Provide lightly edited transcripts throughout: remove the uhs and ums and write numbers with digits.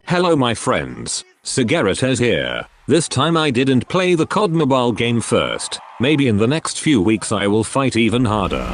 Hello my friends, Sigaretez here. This time I didn't play the COD mobile game first. Maybe in the next few weeks I will fight even harder.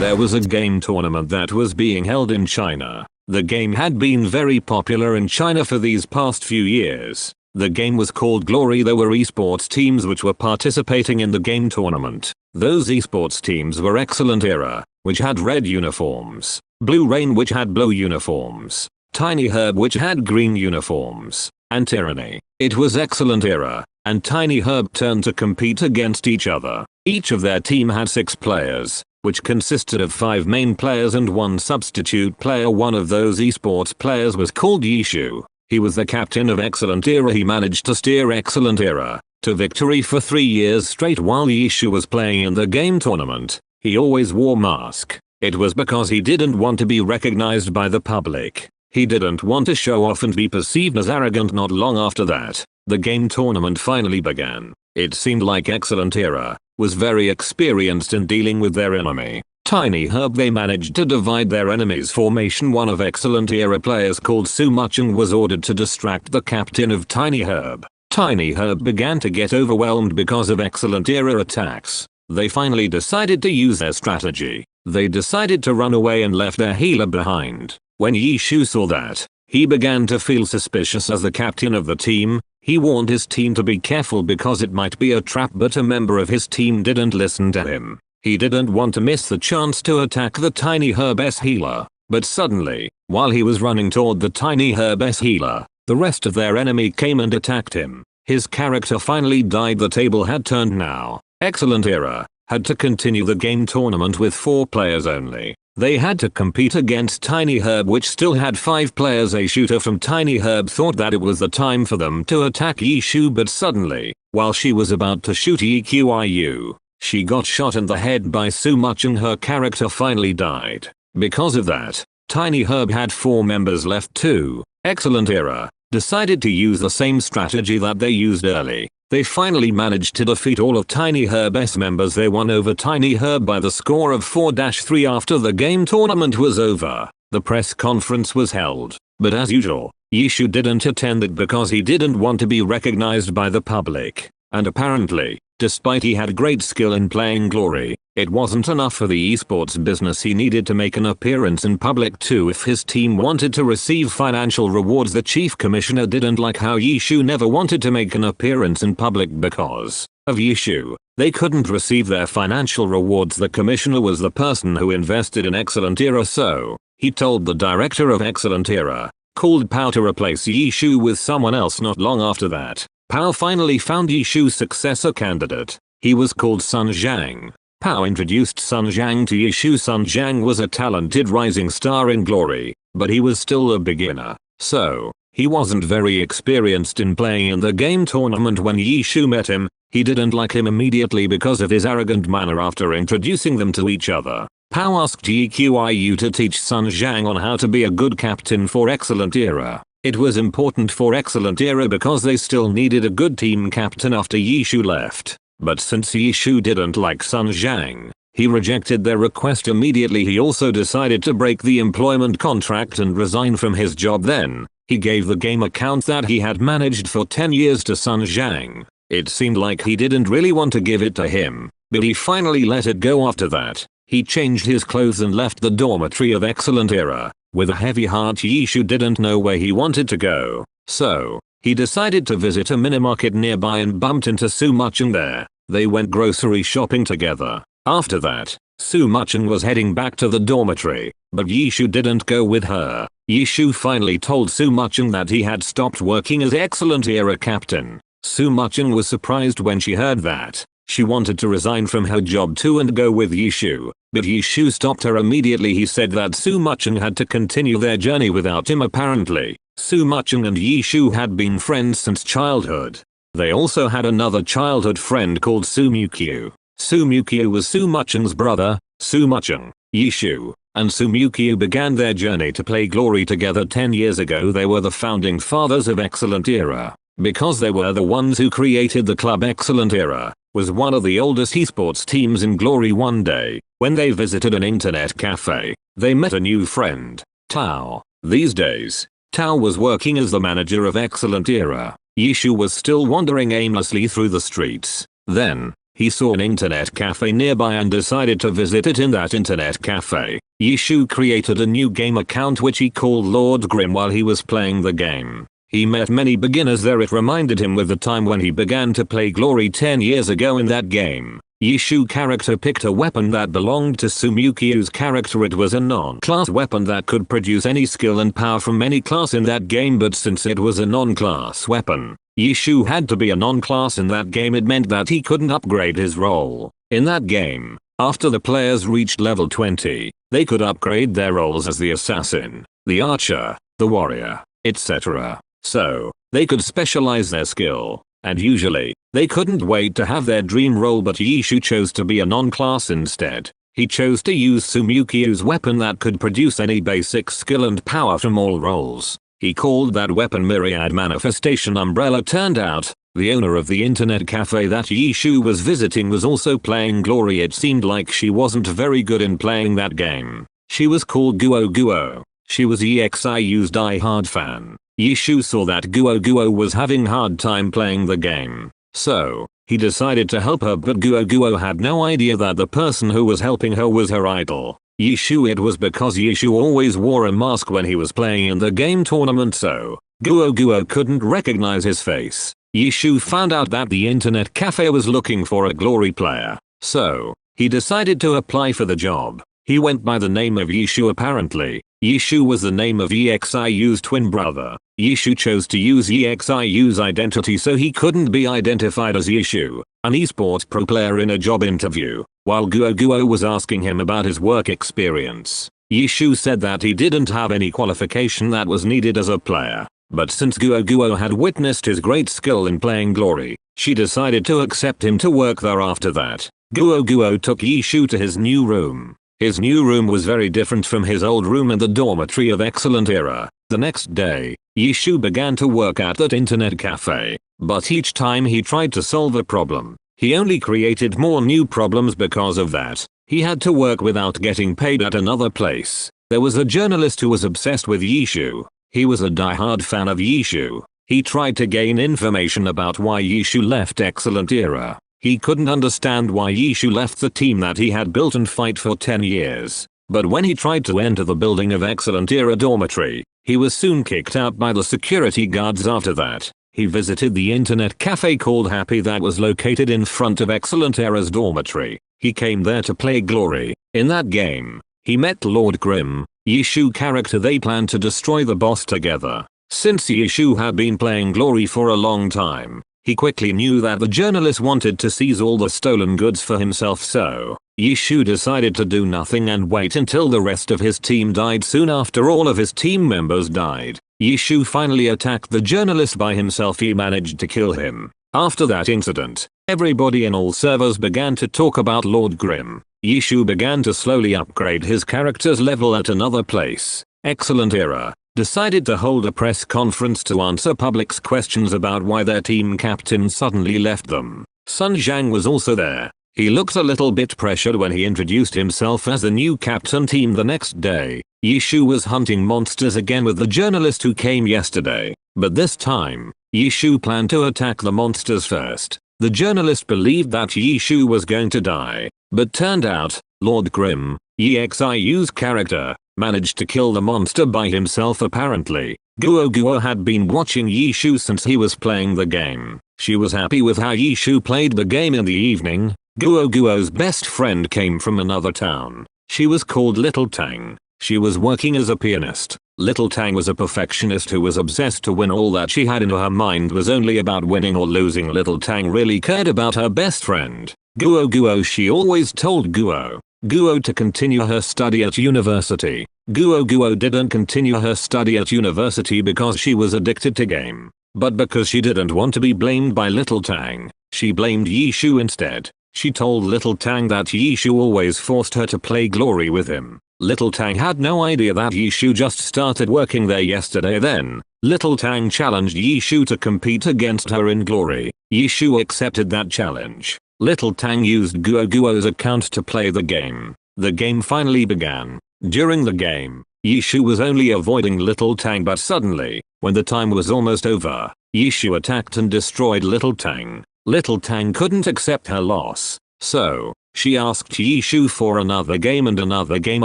There was a game tournament that was being held in China. The game had been very popular in China for these past few years. The game was called Glory. There were esports teams which were participating in the game tournament. Those esports teams were Excellent Era, which had red uniforms, Blue Rain which had blue uniforms, Tiny Herb which had green uniforms, and Tyranny. It was Excellent Era, and Tiny Herb turned to compete against each other. Each of their team had 6 players, which consisted of 5 main players and 1 substitute player. One of those esports players was called Yishu. He was the captain of Excellent Era. He managed to steer Excellent Era to victory for 3 years straight while Yishu was playing in the game tournament. He always wore mask. It was because he didn't want to be recognized by the public. He didn't want to show off and be perceived as arrogant. Not long after that, the game tournament finally began. It seemed like Excellent Era was very experienced in dealing with their enemy, Tiny Herb. They managed to divide their enemy's formation. One of Excellent Era players called Sumachung was ordered to distract the captain of Tiny Herb. Tiny Herb began to get overwhelmed because of Excellent Era attacks. They finally decided to use their strategy. They decided to run away and left their healer behind. When Yishu saw that, he began to feel suspicious. As the captain of the team, he warned his team to be careful because it might be a trap, but a member of his team didn't listen to him. He didn't want to miss the chance to attack the Tiny Herb's healer. But suddenly, while he was running toward the Tiny Herb's healer, the rest of their enemy came and attacked him. His character finally died. The table had turned now. Excellent Era had to continue the game tournament with 4 players only. They had to compete against Tiny Herb, which still had 5 players. A shooter from Tiny Herb thought that it was the time for them to attack Yishu, but suddenly, while she was about to shoot EQIU, she got shot in the head by Sumachung. Her character finally died. Because of that, Tiny Herb had 4 members left too. Excellent Era decided to use the same strategy that they used early. They finally managed to defeat all of Tiny Herb's members. They won over Tiny Herb by the score of 4-3. After the game tournament was over, the press conference was held. But as usual, Yishu didn't attend it because he didn't want to be recognized by the public. And apparently, despite he had great skill in playing Glory, it wasn't enough for the esports business. He needed to make an appearance in public too if his team wanted to receive financial rewards. The chief commissioner didn't like how Yishu never wanted to make an appearance in public. Because of Yishu, they couldn't receive their financial rewards. The commissioner was the person who invested in Excellent Era, so he told the director of Excellent Era, called Pao, to replace Yishu with someone else. Not long after that, Pao finally found Yishu's successor candidate. He was called Sun Zhang. Pao introduced Sun Zhang to Yishu. Sun Zhang was a talented rising star in Glory, but he was still a beginner, so he wasn't very experienced in playing in the game tournament. When Yishu met him, he didn't like him immediately because of his arrogant manner. After introducing them to each other, Pao asked EQIU to teach Sun Zhang on how to be a good captain for Excellent Era. It was important for Excellent Era because they still needed a good team captain after Yishu left. But since Yishu didn't like Sun Zhang, he rejected their request immediately. He also decided to break the employment contract and resign from his job. Then, he gave the game account that he had managed for 10 years to Sun Zhang. It seemed like he didn't really want to give it to him, but he finally let it go. After that, he changed his clothes and left the dormitory of Excellent Era. With a heavy heart, Yishu didn't know where he wanted to go, so he decided to visit a minimarket nearby and bumped into Sumachung there. They went grocery shopping together. After that, Sumachung was heading back to the dormitory, but Yishu didn't go with her. Yishu finally told Sumachung that he had stopped working as Excellent Era captain. Sumachung was surprised when she heard that. She wanted to resign from her job too and go with Yishu, but Yishu stopped her immediately. He said that Sumachung had to continue their journey without him. Apparently, Sumachung and Yishu had been friends since childhood. They also had another childhood friend called Sumukyu. Sumukyu was Sumachung's brother. Sumachung, Yishu, and Sumukyu began their journey to play Glory together 10 years ago. They were the founding fathers of Excellent Era. Because they were the ones who created the club. Excellent Era was one of the oldest esports teams in Glory. One day, when they visited an internet cafe, they met a new friend, Tao. These days, Tao was working as the manager of Excellent Era. Yishu was still wandering aimlessly through the streets. Then, he saw an internet cafe nearby and decided to visit it. In that internet cafe, Yishu created a new game account which he called Lord Grim. While he was playing the game, he met many beginners there. It reminded him with the time when he began to play Glory 10 years ago. In that game, Yishu character picked a weapon that belonged to Sumukiyu's character. It was a non-class weapon that could produce any skill and power from any class in that game, but since it was a non-class weapon, Yishu had to be a non-class in that game. It meant that he couldn't upgrade his role. In that game, after the players reached level 20, they could upgrade their roles as the assassin, the archer, the warrior, etc. So, they could specialize their skill. And usually, they couldn't wait to have their dream role, but Yishu chose to be a non-class instead. He chose to use Sumukiyu's weapon that could produce any basic skill and power from all roles. He called that weapon Myriad Manifestation Umbrella. Turned out, the owner of the internet cafe that Yishu was visiting was also playing Glory. It seemed like she wasn't very good in playing that game. She was called Guo Guo. She was EXIU's die-hard fan. Yishu saw that Guo Guo was having hard time playing the game. So, he decided to help her, but Guo Guo had no idea that the person who was helping her was her idol, Yishu. It was because Yishu always wore a mask when he was playing in the game tournament, so Guo Guo couldn't recognize his face. Yishu found out that the internet cafe was looking for a Glory player, so he decided to apply for the job. He went by the name of Yishu. Apparently, Yishu was the name of EXIU's twin brother. Yishu chose to use EXIU's identity so he couldn't be identified as Yishu, an esports pro player. In a job interview, while Guo Guo was asking him about his work experience, Yishu said that he didn't have any qualification that was needed as a player. But since Guo Guo had witnessed his great skill in playing Glory, she decided to accept him to work there. After that, Guo Guo took Yishu to his new room. His new room was very different from his old room in the dormitory of Excellent Era. The next day, Yishu began to work at that internet cafe, but each time he tried to solve a problem, he only created more new problems. Because of that, he had to work without getting paid at another place. There was a journalist who was obsessed with Yishu. He was a die-hard fan of Yishu. He tried to gain information about why Yishu left Excellent Era. He couldn't understand why Yishu left the team that he had built and fight for 10 years. But when he tried to enter the building of Excellent Era dormitory, he was soon kicked out by the security guards. After that, he visited the internet cafe called Happy that was located in front of Excellent Era's dormitory. He came there to play Glory. In that game, he met Lord Grim, Yishu character. They planned to destroy the boss together. Since Yishu had been playing Glory for a long time, he quickly knew that the journalist wanted to seize all the stolen goods for himself, so Yishu decided to do nothing and wait until the rest of his team died. Soon after all of his team members died, Yishu finally attacked the journalist by himself. He managed to kill him. After that incident, everybody in all servers began to talk about Lord Grim. Yishu began to slowly upgrade his character's level at another place. Excellent Era decided to hold a press conference to answer public's questions about why their team captain suddenly left them. Sun Zhang was also there. He looked a little bit pressured when he introduced himself as the new captain team. The next day, Yishu was hunting monsters again with the journalist who came yesterday, but this time, Yishu planned to attack the monsters first. The journalist believed that Yishu was going to die, but turned out, Lord Grim, EXIU's character, managed to kill the monster by himself. Apparently, Guo Guo had been watching Yishu since he was playing the game. She was happy with how Yishu played the game. In the evening, Guo Guo's best friend came from another town. She was called Little Tang. She was working as a pianist. Little Tang was a perfectionist who was obsessed to win. All that she had in her mind was only about winning or losing. Little Tang really cared about her best friend, Guo Guo. She always told Guo Guo to continue her study at university. Guo Guo didn't continue her study at university because she was addicted to game, but because she didn't want to be blamed by Little Tang. She blamed Yishu instead. She told Little Tang that Yishu always forced her to play Glory with him. Little Tang had no idea that Yishu just started working there yesterday. Then, Little Tang challenged Yishu to compete against her in Glory. Yishu accepted that challenge. Little Tang used Guo Guo's account to play the game. The game finally began. During the game, Yishu was only avoiding Little Tang, but suddenly, when the time was almost over, Yishu attacked and destroyed Little Tang. Little Tang couldn't accept her loss, so she asked Yishu for another game and another game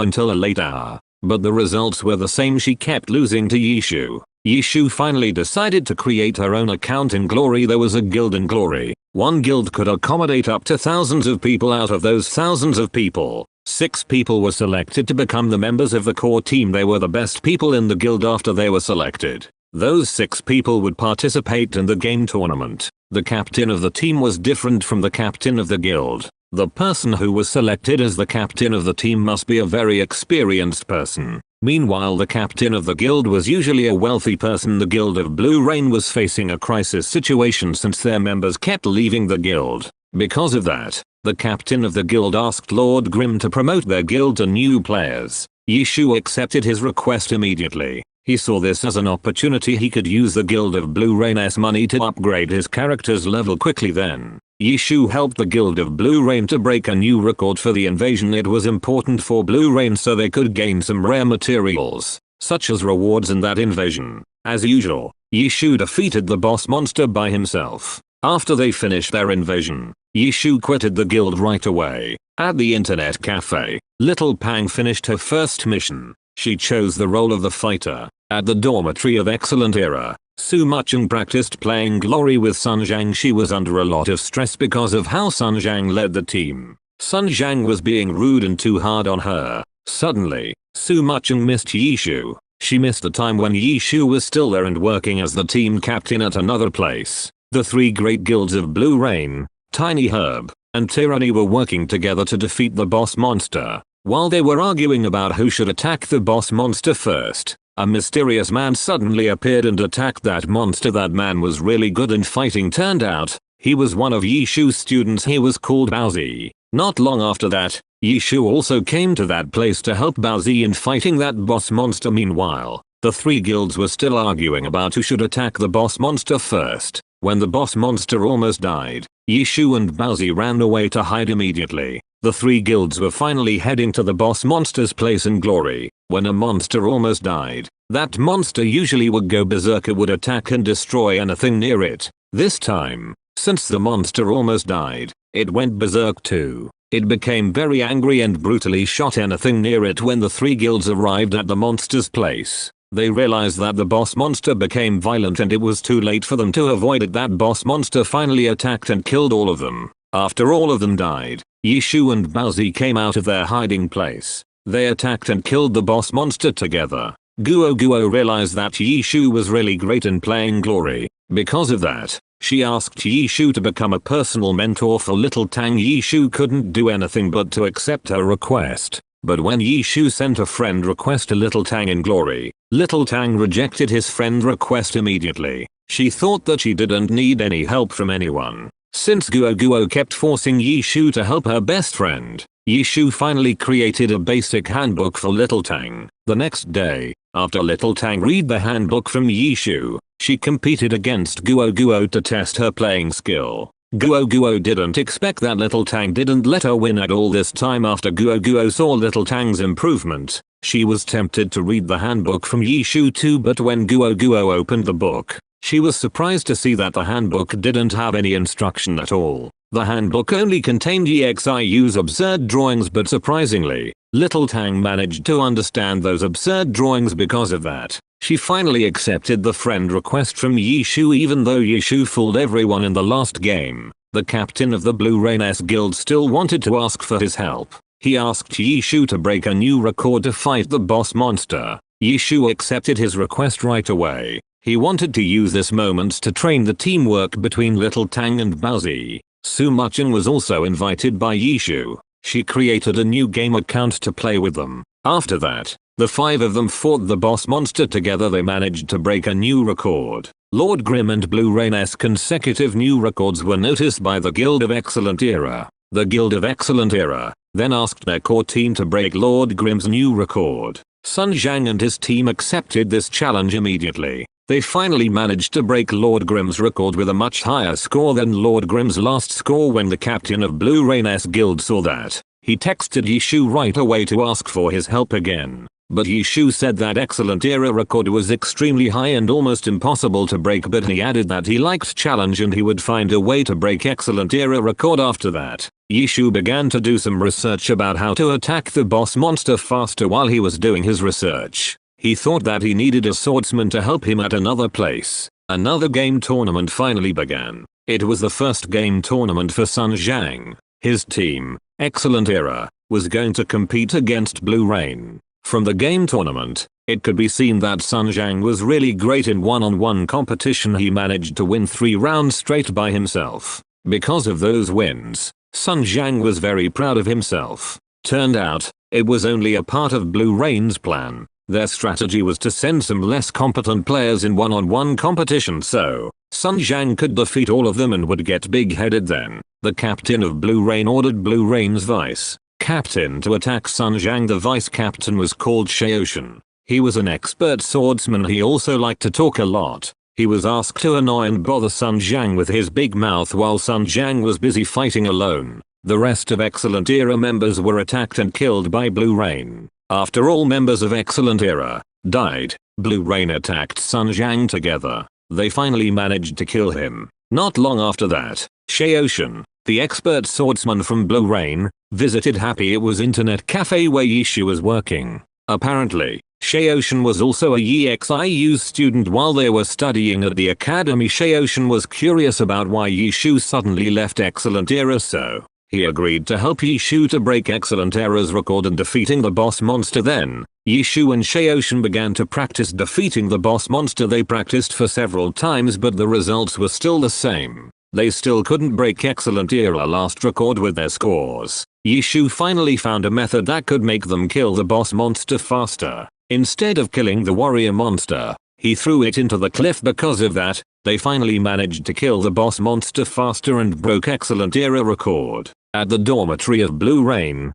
until a late hour. But the results were the same, she kept losing to Yishu. Yishu finally decided to create her own account in Glory. There was a guild in Glory. One guild could accommodate up to thousands of people. Out of those thousands of people, 6 people were selected to become the members of the core team. They were the best people in the guild. After they were selected, those 6 people would participate in the game tournament. The captain of the team was different from the captain of the guild. The person who was selected as the captain of the team must be a very experienced person. Meanwhile, the captain of the guild was usually a wealthy person. The guild of Blue Rain was facing a crisis situation since their members kept leaving the guild. Because of that, the captain of the guild asked Lord Grimm to promote their guild to new players. Yishu accepted his request immediately. He saw this as an opportunity. He could use the guild of Blue Rain's money to upgrade his character's level quickly. Then Yishu helped the guild of Blue Rain to break a new record for the invasion. It was important for Blue Rain so they could gain some rare materials, such as rewards in that invasion. As usual, Yishu defeated the boss monster by himself. After they finished their invasion, Yishu quitted the guild right away. At the internet cafe, Little Pang finished her first mission. She chose the role of the fighter. At the dormitory of Excellent Era, Su Mucheng practiced playing Glory with Sun Zhang. She was under a lot of stress because of how Sun Zhang led the team. Sun Zhang was being rude and too hard on her. Suddenly, Su Mucheng missed Yishu. She missed the time when Yishu was still there and working as the team captain at another place. The 3 great guilds of Blue Rain, Tiny Herb, and Tyranny were working together to defeat the boss monster. While they were arguing about who should attack the boss monster first, a mysterious man suddenly appeared and attacked that monster. That man was really good in fighting. Turned out, he was one of Yishu's students. He was called Baozi. Not long after that, Yishu also came to that place to help Baozi in fighting that boss monster. Meanwhile, the 3 guilds were still arguing about who should attack the boss monster first. When the boss monster almost died, Yishu and Baozi ran away to hide immediately. The 3 guilds were finally heading to the boss monster's place in Glory. When a monster almost died, that monster usually would go berserk. It would attack and destroy anything near it. This time, since the monster almost died, it went berserk too. It became very angry and brutally shot anything near it. When the 3 guilds arrived at the monster's place, they realized that the boss monster became violent and it was too late for them to avoid it. That boss monster finally attacked and killed all of them. After all of them died, Yishu and Baozi came out of their hiding place. They attacked and killed the boss monster together. Guo realized that Yishu was really great in playing Glory. Because of that, she asked Yishu to become a personal mentor for Little Tang. Yishu couldn't do anything but to accept her request. But when Yishu sent a friend request to Little Tang in Glory, Little Tang rejected his friend request immediately. She thought that she didn't need any help from anyone. Since Guo kept forcing Yishu to help her best friend, Yishu finally created a basic handbook for Little Tang. The next day, after Little Tang read the handbook from Yishu, she competed against Guo to test her playing skill. Guo didn't expect that Little Tang didn't let her win at all this time. After Guo saw Little Tang's improvement, she was tempted to read the handbook from Yishu too, but when Guo opened the book, she was surprised to see that the handbook didn't have any instruction at all. The handbook only contained EXIU's absurd drawings, but surprisingly, Little Tang managed to understand those absurd drawings. Because of that, she finally accepted the friend request from Yishu. Even though Yishu fooled everyone in the last game, the captain of the Blue Rain's guild still wanted to ask for his help. He asked Yishu to break a new record to fight the boss monster. Yishu accepted his request right away. He wanted to use this moment to train the teamwork between Little Tang and Baozi. Su Mucheng was also invited by Yishu. She created a new game account to play with them. After that, the 5 of them fought the boss monster together. They managed to break a new record. Lord Grimm and Blue Rain's consecutive new records were noticed by the Guild of Excellent Era. The Guild of Excellent Era then asked their core team to break Lord Grimm's new record. Sun Zhang and his team accepted this challenge immediately. They finally managed to break Lord Grimm's record with a much higher score than Lord Grimm's last score. When the captain of Blue Rain's guild saw that, he texted Yishu right away to ask for his help again. but Yishu said that excellent era record was extremely high and almost impossible to break, but he added that he liked challenge and he would find a way to break excellent era record after that. Yishu began to do some research about how to attack the boss monster faster. While he was doing his research, he thought that he needed a swordsman to help him at another place. Another game tournament finally began. It was the first game tournament for Sun Zhang. His team, Excellent Era, was going to compete against Blue Rain. From the game tournament, it could be seen that Sun Zhang was really great in one-on-one competition. He managed to win 3 rounds straight by himself. Because of those wins, Sun Zhang was very proud of himself. Turned out, it was only a part of Blue Rain's plan. Their strategy was to send some less competent players in one-on-one competition so Sun Zhang could defeat all of them and would get big-headed then. The captain of Blue Rain ordered Blue Rain's vice captain to attack Sun Zhang. The vice captain was called Xiaoshan. He was an expert swordsman. He also liked to talk a lot. He was asked to annoy and bother Sun Zhang with his big mouth while Sun Zhang was busy fighting alone. The rest of Excellent Era members were attacked and killed by Blue Rain. After all members of Excellent Era died, Blue Rain attacked Sun Zhang together. They finally managed to kill him. Not long after that, Xiaoshan, the expert swordsman from Blue Rain, visited Happy. It was internet cafe where Yishu was working. Apparently, Xiaoshan was also a EXIU student. While they were studying at the academy, Xiaoshan was curious about why Yishu suddenly left Excellent Era, so he agreed to help Yishu to break Excellent Era's record in defeating the boss monster. Then, Yishu and Xiaoshan began to practice defeating the boss monster. They practiced for several times but the results were still the same. They still couldn't break Excellent Era last record with their scores. Yishu finally found a method that could make them kill the boss monster faster. Instead of killing the warrior monster, he threw it into the cliff. Because of that, they finally managed to kill the boss monster faster and broke Excellent Era record. At the dormitory of Blue Rain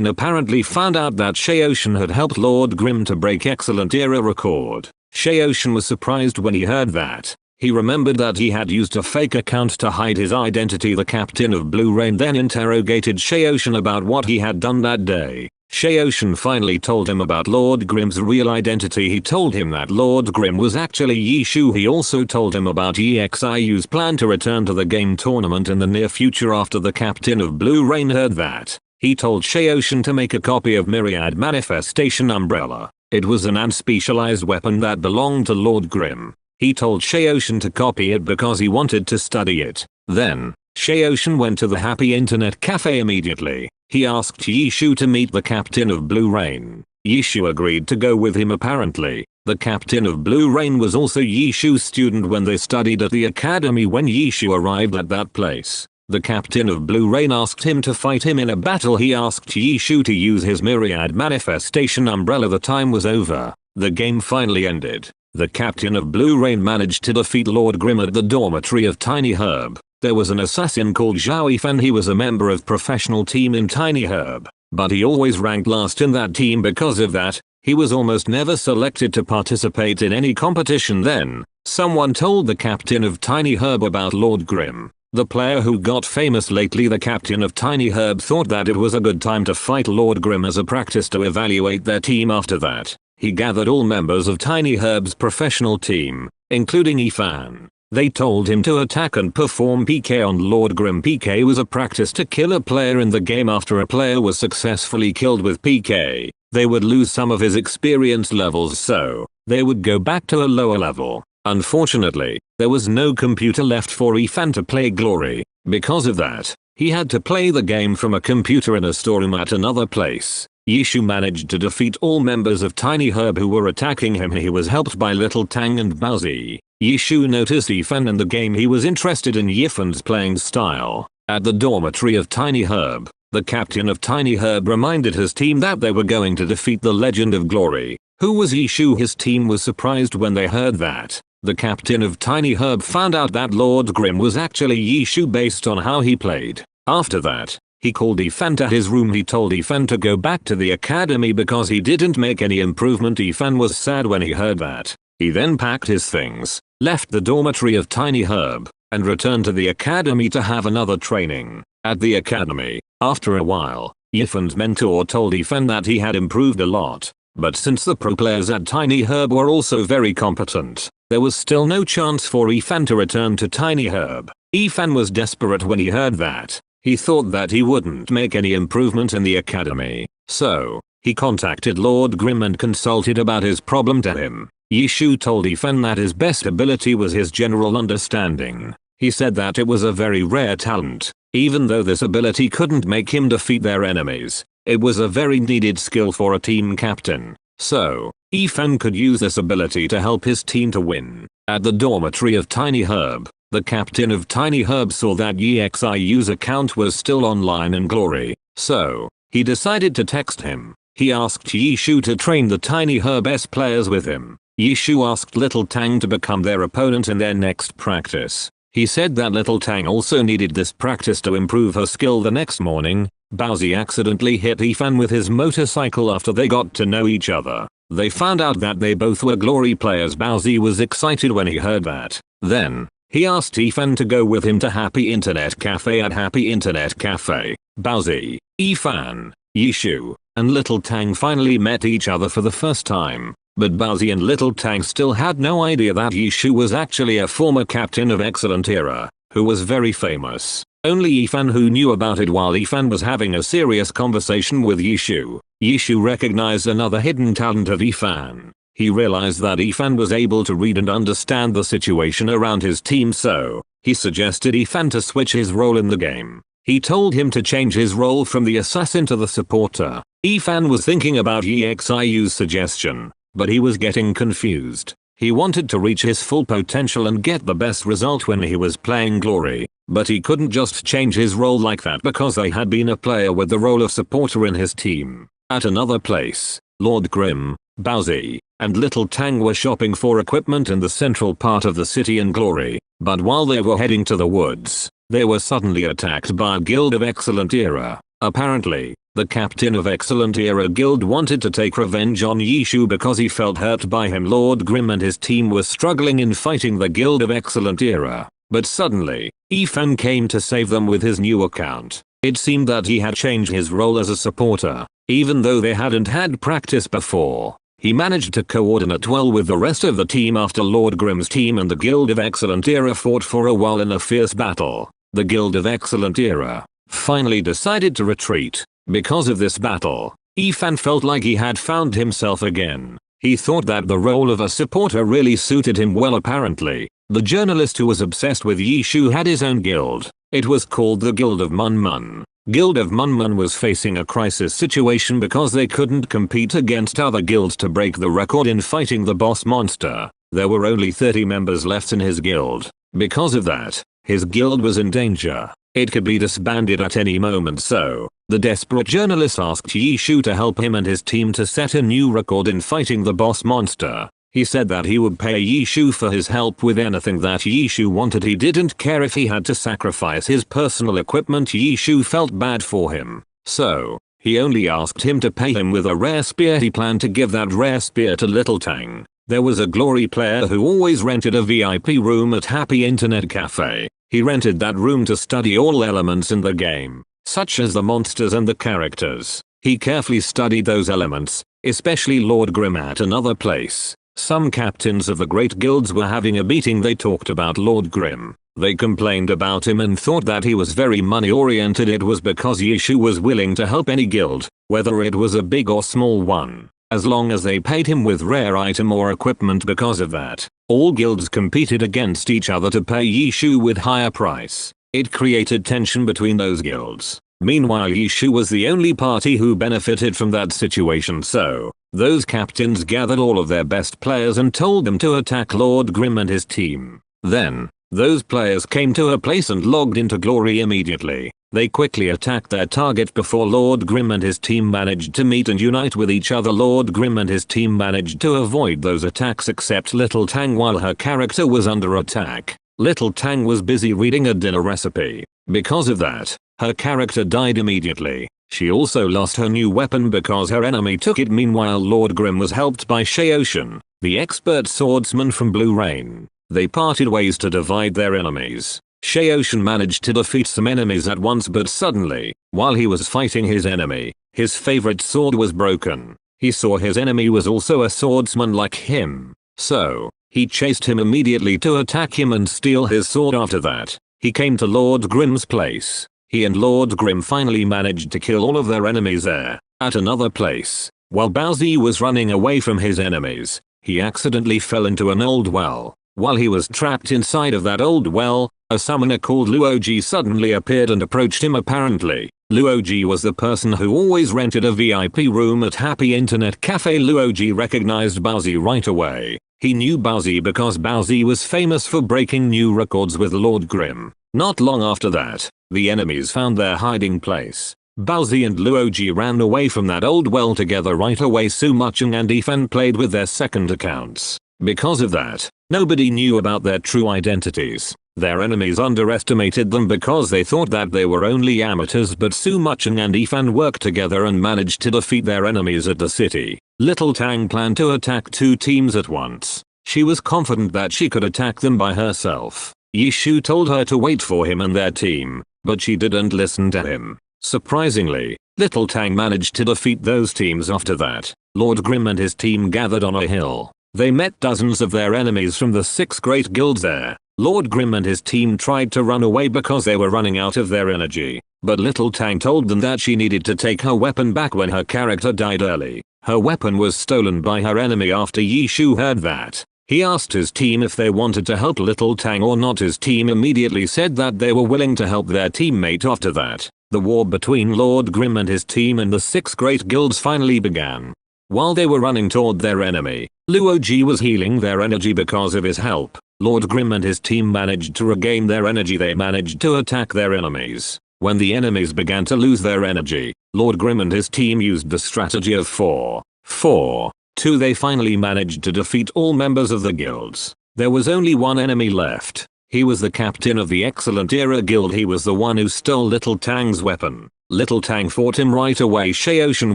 apparently found out that Xiaoshan had helped Lord Grimm to break Excellent Era record. Xiaoshan was surprised when he heard that. He remembered that he had used a fake account to hide his identity. The captain of Blue Rain then interrogated Xiaoshan about what he had done that day. Xiaoshan finally told him about Lord Grimm's real identity. He told him that Lord Grimm was actually Yishu. He also told him about EXIU's plan to return to the game tournament in the near future. After the captain of Blue Rain heard that, he told Xiaoshan to make a copy of Myriad Manifestation Umbrella. It was an unspecialized weapon that belonged to Lord Grimm. He told Xiaoshan to copy it because he wanted to study it. Then, Xiaoshan went to the Happy Internet Cafe immediately. He asked Yishu to meet the captain of Blue Rain. Yishu agreed to go with him. Apparently, the captain of Blue Rain was also Yishu's student when they studied at the academy. When Yishu arrived at that place, the captain of Blue Rain asked him to fight him in a battle. He asked Yishu to use his Myriad Manifestation Umbrella. The time was over. The game finally ended. The captain of Blue Rain managed to defeat Lord Grimm at the dormitory of Tiny Herb. There was an assassin called Zhao Yifan. He was a member of professional team in Tiny Herb, but he always ranked last in that team. Because of that, he was almost never selected to participate in any competition. Then, someone told the captain of Tiny Herb about Lord Grimm, the player who got famous lately. The captain of Tiny Herb thought that it was a good time to fight Lord Grimm as a practice to evaluate their team. After that, he gathered all members of Tiny Herb's professional team, including Yifan. They told him to attack and perform PK on Lord Grimm. PK was a practice to kill a player in the game. After a player was successfully killed with PK, they would lose some of his experience levels, so they would go back to a lower level. Unfortunately, there was no computer left for Yifan to play Glory. Because of that, he had to play the game from a computer in a storeroom at another place. Yishu managed to defeat all members of Tiny Herb who were attacking him. He was helped by Little Tang and Bowsy. Yishu noticed Yifan in the game. He was interested in Yifan's playing style. At the dormitory of Tiny Herb, the captain of Tiny Herb reminded his team that they were going to defeat the Legend of Glory, who was Yishu. His team was surprised when they heard that. The captain of Tiny Herb found out that Lord Grimm was actually Yishu based on how he played. After that, he called Yifan to his room. He told Yifan to go back to the academy because he didn't make any improvement. Yifan was sad when he heard that. He then packed his things, left the dormitory of Tiny Herb, and returned to the academy to have another training. At the academy, after a while, Yifan's mentor told Yifan that he had improved a lot. But since the pro players at Tiny Herb were also very competent, there was still no chance for Ethan to return to Tiny Herb. Ethan was desperate when he heard that. He thought that he wouldn't make any improvement in the academy. So, he contacted Lord Grim and consulted about his problem to him. Yishu told Ethan that his best ability was his general understanding. He said that it was a very rare talent. Even though this ability couldn't make him defeat their enemies, it was a very needed skill for a team captain. So, Ethan could use this ability to help his team to win. At the dormitory of Tiny Herb, the captain of Tiny Herb saw that Yixiu's account was still online in glory. So, he decided to text him. He asked Yishu to train the Tiny Herb S players with him. Yishu asked Little Tang to become their opponent in their next practice. He said that Little Tang also needed this practice to improve her skill. The next morning, Bowsy accidentally hit Ethan with his motorcycle after they got to know each other. They found out that they both were glory players. Bowsy was excited when he heard that. Then, he asked Ethan to go with him to Happy Internet Cafe. At Happy Internet Cafe, Bowsy, Ethan, Yishu, and Little Tang finally met each other for the first time. But Bowsy and Little Tang still had no idea that Yishu was actually a former captain of Excellent Era, who was very famous. Only Ethan who knew about it. While Ethan was having a serious conversation with Yishu, Yishu recognized another hidden talent of Ethan. He realized that Ethan was able to read and understand the situation around his team, so he suggested Ethan to switch his role in the game. He told him to change his role from the assassin to the supporter. Ethan was thinking about Yixiu's suggestion, but he was getting confused. He wanted to reach his full potential and get the best result when he was playing Glory, but he couldn't just change his role like that because I had been a player with the role of supporter in his team. At another place, Lord Grim, Bowsy, and Little Tang were shopping for equipment in the central part of the city in Glory, but while they were heading to the woods, they were suddenly attacked by a guild of Excellent Era. Apparently, the captain of Excellent Era Guild wanted to take revenge on Yishu because he felt hurt by him. Lord Grim and his team were struggling in fighting the guild of Excellent Era, but suddenly, Ethan came to save them with his new account. It seemed that he had changed his role as a supporter, even though they hadn't had practice before. He managed to coordinate well with the rest of the team after Lord Grim's team and the Guild of Excellent Era fought for a while in a fierce battle. The Guild of Excellent Era finally decided to retreat. Because of this battle, Ethan felt like he had found himself again. He thought that the role of a supporter really suited him well. Apparently, the journalist who was obsessed with Yishu had his own guild. It was called the Guild of Mun Mun. Guild of Mun Mun was facing a crisis situation because they couldn't compete against other guilds to break the record in fighting the boss monster. There were only 30 members left in his guild. Because of that, his guild was in danger. It could be disbanded at any moment, so the desperate journalist asked Yishu to help him and his team to set a new record in fighting the boss monster. He said that he would pay Yishu for his help with anything that Yishu wanted. He didn't care if he had to sacrifice his personal equipment. Yishu felt bad for him, so he only asked him to pay him with a rare spear. He planned to give that rare spear to Little Tang. There was a Glory player who always rented a VIP room at Happy Internet Cafe. He rented that room to study all elements in the game, such as the monsters and the characters. He carefully studied those elements, especially Lord Grim. At another place, some captains of the great guilds were having a meeting. They talked about Lord Grim. They complained about him and thought that he was very money oriented. It was because Yishu was willing to help any guild, whether it was a big or small one, as long as they paid him with rare item or equipment. Because of that, all guilds competed against each other to pay Yishu with higher price. It created tension between those guilds. Meanwhile, Yishu was the only party who benefited from that situation, so those captains gathered all of their best players and told them to attack Lord Grim and his team. Then, those players came to a place and logged into Glory immediately. They quickly attacked their target before Lord Grim and his team managed to meet and unite with each other. Lord Grim and his team managed to avoid those attacks except Little Tang. While her character was under attack, Little Tang was busy reading a dinner recipe. Because of that, her character died immediately. She also lost her new weapon because her enemy took it. Meanwhile, Lord Grim was helped by Sheoshan, the expert swordsman from Blue Rain. They parted ways to divide their enemies. Sheoshan managed to defeat some enemies at once, but suddenly, while he was fighting his enemy, his favorite sword was broken. He saw his enemy was also a swordsman like him, so he chased him immediately to attack him and steal his sword. After that, he came to Lord Grimm's place. He and Lord Grimm finally managed to kill all of their enemies there. At another place, while Bowsy was running away from his enemies, he accidentally fell into an old well. While he was trapped inside of that old well, a summoner called Luoji suddenly appeared and approached him. Apparently, Luoji was the person who always rented a VIP room at Happy Internet Cafe. Luoji recognized Bowsy right away. He knew Bowsy because Bowsy was famous for breaking new records with Lord Grimm. Not long after that, the enemies found their hiding place. Bowsy and Luoji ran away from that old well together right away. Sumucheng and Ifan played with their second accounts. Because of that, nobody knew about their true identities. Their enemies underestimated them because they thought that they were only amateurs, but Sumucheng and Ifan worked together and managed to defeat their enemies at the city. Little Tang planned to attack two teams at once. She was confident that she could attack them by herself. Yishu told her to wait for him and their team, but she didn't listen to him. Surprisingly, Little Tang managed to defeat those teams. After that, Lord Grimm and his team gathered on a hill. They met dozens of their enemies from the 6 great guilds there. Lord Grimm and his team tried to run away because they were running out of their energy, but Little Tang told them that she needed to take her weapon back when her character died early. Her weapon was stolen by her enemy. After Yishu heard that, he asked his team if they wanted to help Little Tang or not. His team immediately said that they were willing to help their teammate. After that, the war between Lord Grimm and his team and the 6 great guilds finally began. While they were running toward their enemy, Luoji was healing their energy. Because of his help, Lord Grimm and his team managed to regain their energy. They managed to attack their enemies. When the enemies began to lose their energy, Lord Grimm and his team used the strategy of 4-4-2. They finally managed to defeat all members of the guilds. There was only one enemy left. He was the captain of the Excellent Era Guild. He was the one who stole Little Tang's weapon. Little Tang fought him right away. Shaoshan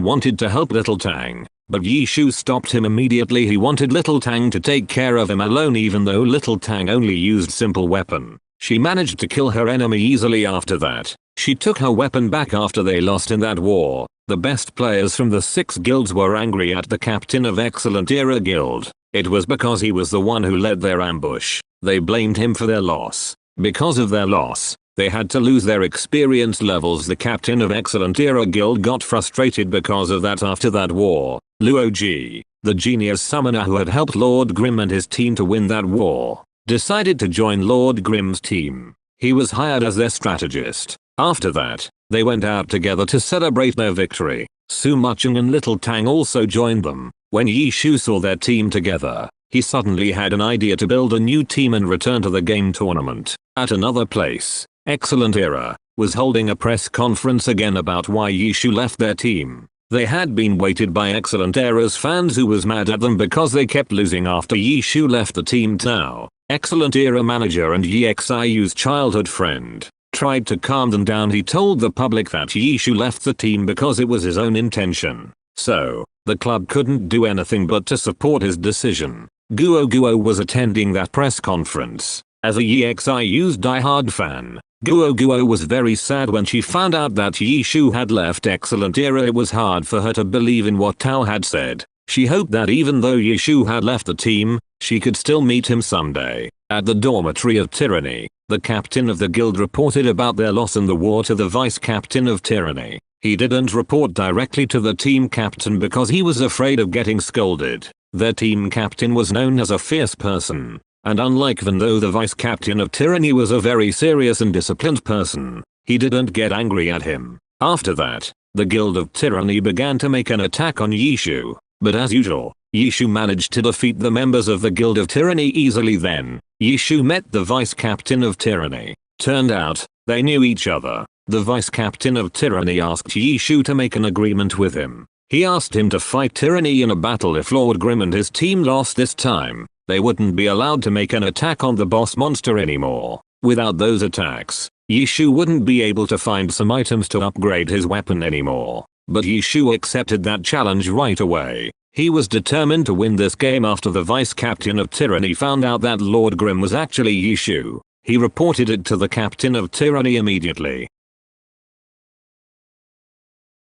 wanted to help Little Tang, but Yishu stopped him immediately. He wanted Little Tang to take care of him alone. Even though Little Tang only used simple weapon, she managed to kill her enemy easily. After that, she took her weapon back after they lost in that war. The best players from the 6 guilds were angry at the captain of Excellent Era Guild. It was because he was the one who led their ambush. They blamed him for their loss. Because of their loss, they had to lose their experience levels. The captain of Excellent Era Guild got frustrated because of that. After that war, Luoji, the genius summoner who had helped Lord Grimm and his team to win that war, decided to join Lord Grimm's team. He was hired as their strategist. After that, they went out together to celebrate their victory. Sumucheng and Little Tang also joined them. When Yishu saw their team together, he suddenly had an idea to build a new team and return to the game tournament. At another place, Excellent Era was holding a press conference again about why Yishu left their team. They had been weighted by Excellent Era's fans who was mad at them because they kept losing after Yishu left the team. Now, Excellent Era manager and EXIU's childhood friend tried to calm them down. He told the public that Yishu left the team because it was his own intention. So, the club couldn't do anything but to support his decision. Guo was attending that press conference. As a EXIU's diehard fan, Guo was very sad when she found out that Yishu had left Excellent Era. It was hard for her to believe in what Tao had said. She hoped that even though Yishu had left the team, she could still meet him someday. At the dormitory of Tyranny, the captain of the guild reported about their loss in the war to the vice captain of Tyranny. He didn't report directly to the team captain because he was afraid of getting scolded. Their team captain was known as a fierce person, and unlike Van, though the vice captain of Tyranny was a very serious and disciplined person, he didn't get angry at him. After that, the Guild of Tyranny began to make an attack on Yishu, but as usual, Yishu managed to defeat the members of the Guild of Tyranny easily. Then, Yishu met the vice captain of Tyranny. Turned out, they knew each other. The vice captain of Tyranny asked Yishu to make an agreement with him. He asked him to fight Tyranny in a battle. If Lord Grimm and his team lost this time, they wouldn't be allowed to make an attack on the boss monster anymore. Without those attacks, Yishu wouldn't be able to find some items to upgrade his weapon anymore. But Yishu accepted that challenge right away. He was determined to win this game. After the vice captain of Tyranny found out that Lord Grimm was actually Yishu, he reported it to the captain of Tyranny immediately.